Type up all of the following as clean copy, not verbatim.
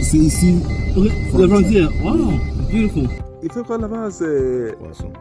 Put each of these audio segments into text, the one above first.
C'est ici. Okay, the frontier. Wow, beautiful. Il fait quoi là-bas? C'est poisson.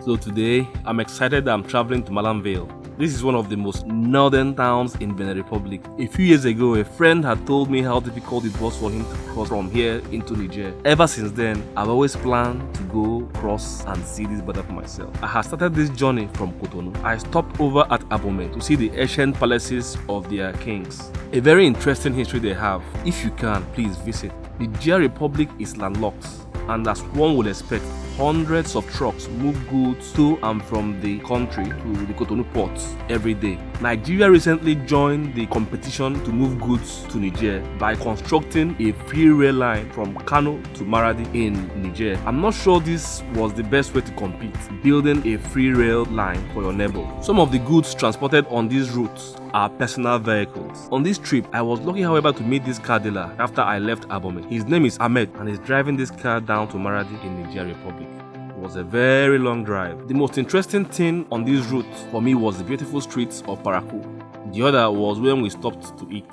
So today, I'm excited that I'm traveling to Malanville. This is one of the most northern towns in Benin Republic. A few years ago, a friend had told me how difficult it was for him to cross from here into Niger. Ever since then, I've always planned to go cross and see this border for myself. I had started this journey from Cotonou. I stopped over at Abomey to see the ancient palaces of their kings. A very interesting history they have. If you can, please visit. The Niger Republic is landlocked, and as one would expect, hundreds of trucks move goods to and from the country to the Cotonou port every day. Nigeria recently joined the competition to move goods to Niger by constructing a free rail line from Kano to Maradi in Niger. I'm not sure this was the best way to compete, building a free rail line for your neighbor. Some of the goods transported on these routes are personal vehicles. On this trip, I was lucky, however, to meet this car dealer after I left Abomey. His name is Ahmed and he's driving this car down to Maradi in Niger Republic. It was a very long drive. The most interesting thing on this route for me was the beautiful streets of Parakou. The other was when we stopped to eat.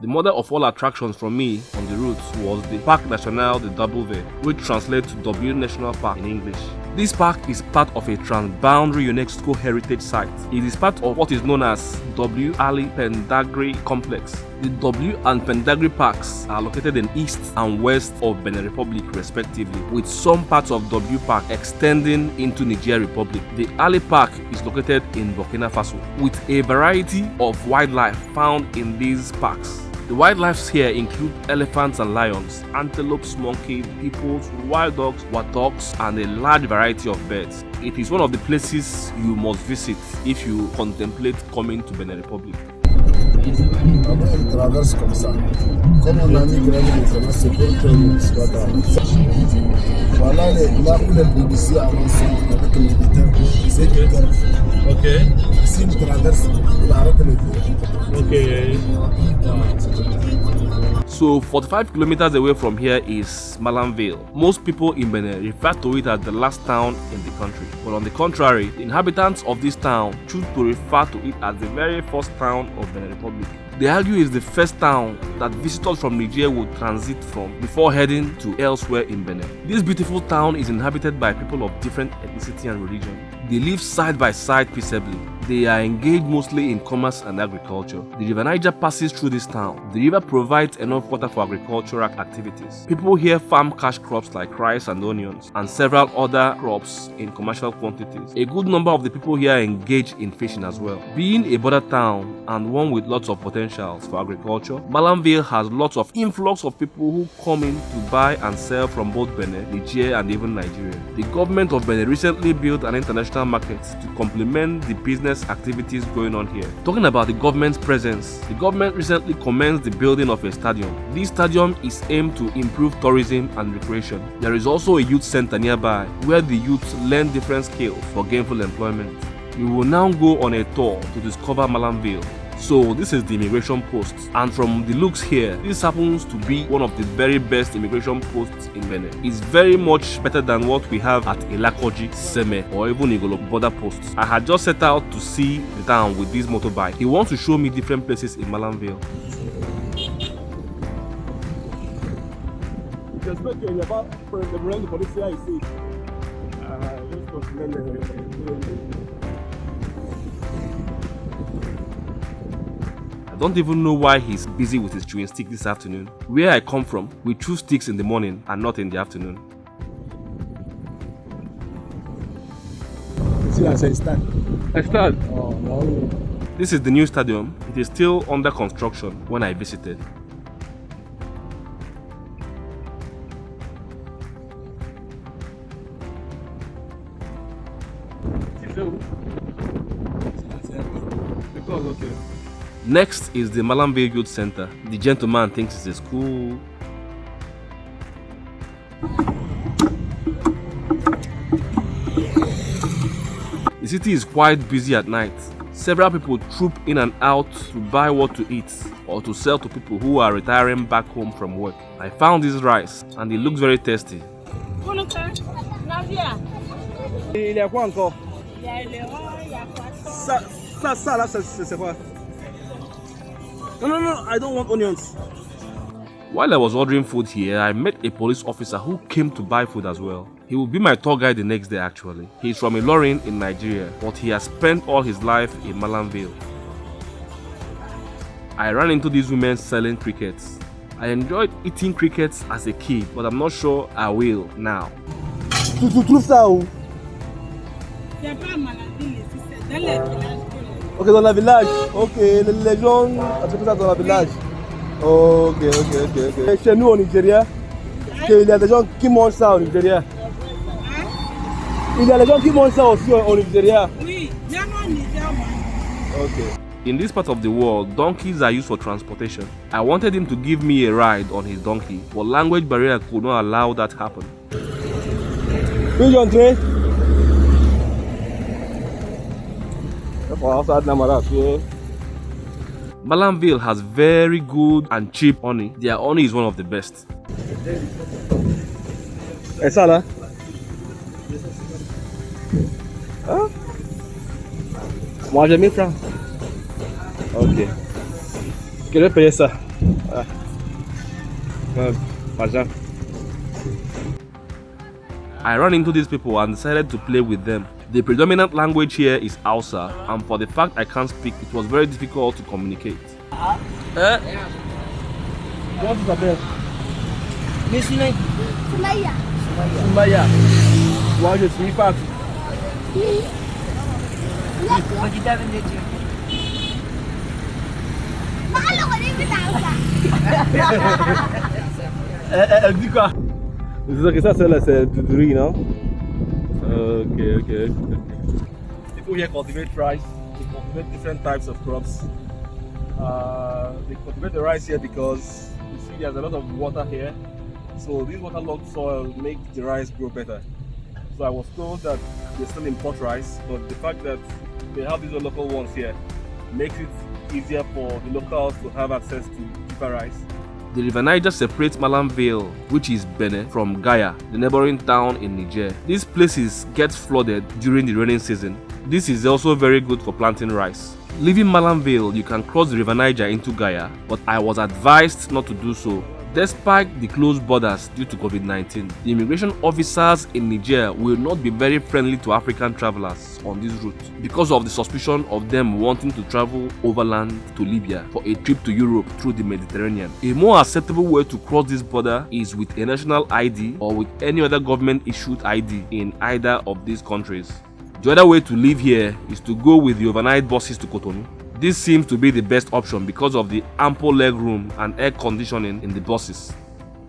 The mother of all attractions for me on the route was the Parc National de W, which translates to W National Park in English. This park is part of a transboundary UNESCO heritage site. It is part of what is known as W Ali Pendagri Complex. The W and Pendagri parks are located in east and west of Benin Republic respectively, with some parts of W Park extending into Niger Republic. The Ali Park is located in Burkina Faso, with a variety of wildlife found in these parks. The wildlife here include elephants and lions, antelopes, monkeys, hippos, wild dogs, warthogs, and a large variety of birds. It is one of the places you must visit if you contemplate coming to Benin Republic. Avant, elle traverse comme ça. Comme on a mis maintenant, c'est pour que ne soit pas. Voilà là où les policiers avancent avec les militaires. C'est que Okay. s'ils traversent, ils arrêtent les voies. Okay. So 45 kilometers away from here is Malanville. Most people in Benin refer to it as the last town in the country. But on the contrary, the inhabitants of this town choose to refer to it as the very first town of Benin Republic. They argue it's the first town that visitors from Niger would transit from before heading to elsewhere in Benin. This beautiful town is inhabited by people of different ethnicity and religion. They live side by side peaceably. They are engaged mostly in commerce and agriculture. The River Niger passes through this town. The river provides enough water for agricultural activities. People here farm cash crops like rice and onions and several other crops in commercial quantities. A good number of the people here engage in fishing as well. Being a border town and one with lots of potentials for agriculture, Malanville has lots of influx of people who come in to buy and sell from both Benin, Niger and even Nigeria. The government of Benin recently built an international market to complement the business activities going on here. Talking about the government's presence, the government recently commenced the building of a stadium. This stadium is aimed to improve tourism and recreation. There is also a youth center nearby where the youths learn different skills for gainful employment. We will now go on a tour to discover Malanville. So this is the immigration post, and from the looks here, this happens to be one of the very best immigration posts in Benin. It's very much better than what we have at Ilakoji, Seme, or even Igolo border posts. I had just set out to see the town with this motorbike. He wants to show me different places in Malanville. J'espère qu'il n'y a pas de problème de policiers ici. Juste continuer I don't even know why he's busy with his chewing stick this afternoon. Where I come from, we chew sticks in the morning and not in the afternoon. Ici, là, c'est le stade. I start. Oh, non. This is the new stadium. It is still under construction when I visited. Next is the Malanville Youth Center. The gentleman thinks it's a school. The city is quite busy at night. Several people troop in and out to buy what to eat or to sell to people who are retiring back home from work. I found this rice and it looks very tasty. Il y a quoi encore? Il y a le rang, il y a poisson. Ça là, c'est quoi? No, I don't want onions. While I was ordering food here, I met a police officer who came to buy food as well. He will be my tour guide the next day actually. He's from Ilorin in Nigeria, but he has spent all his life in Malanville. I ran into these women selling crickets. I enjoyed eating crickets as a kid, but I'm not sure I will now. Tu trouves ça où? C'est pas Malanville, c'est dans les villages. Ok, dans la village. Ok, les gens achètent ça dans la village. Ok. Et chez nous au Nigeria, il y a des gens qui mangent ça au Nigeria. Il y a des gens qui mangent ça aussi au Nigeria. Oui, même au Niger. Ok. In this part of the world, donkeys are used for transportation. I wanted him to give me a ride on his donkey, but language barrier could not allow that to happen. Puis j'entrais. Malanville has very good and cheap honey. Their honey is one of the best. Et ça là? Hein? Moi j'ai 1000 francs. Ok. Je vais payer ça. Argent. I ran into these people and decided to play with them. The predominant language here is Hausa, and for the fact I can't speak, it was very difficult to communicate. Comment tu t'appelles? Soumaya. Moi je suis Ifeatu. Elle dit quoi? C'est ça que ça c'est du riz, non? Ok. People here cultivate rice. They cultivate different types of crops. They cultivate the rice here because you see there's a lot of water here. So this waterlogged soil makes the rice grow better. So I was told that they still import rice, but the fact that they have these local ones here makes it easier for the locals to have access to cheaper rice. The River Niger separates Malanville, which is Benin, from Gaya, the neighboring town in Niger. These places get flooded during the rainy season. This is also very good for planting rice. Leaving Malanville, you can cross the River Niger into Gaya, but I was advised not to do so. Despite the closed borders due to COVID-19, the immigration officers in Niger will not be very friendly to African travelers on this route because of the suspicion of them wanting to travel overland to Libya for a trip to Europe through the Mediterranean. A more acceptable way to cross this border is with a national ID or with any other government-issued ID in either of these countries. The other way to live here is to go with the overnight buses to Cotonou. This seems to be the best option because of the ample leg room and air conditioning in the buses.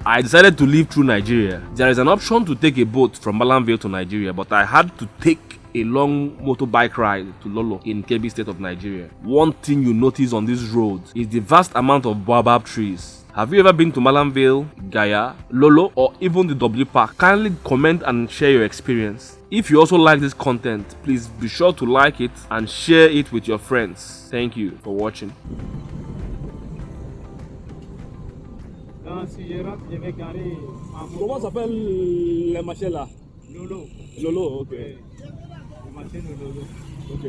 I decided to leave through Nigeria. There is an option to take a boat from Malanville to Nigeria, but I had to take a long motorbike ride to Lolo in Kebbi State of Nigeria. One thing you notice on this road is the vast amount of baobab trees. Have you ever been to Malanville, Gaya, Lolo, or even the W Park? Kindly comment and share your experience. If you also like this content, please be sure to like it and share it with your friends. Thank you for watching. Comment s'appelle les machins là? Lolo, ok. Les machins de Lolo. Ok.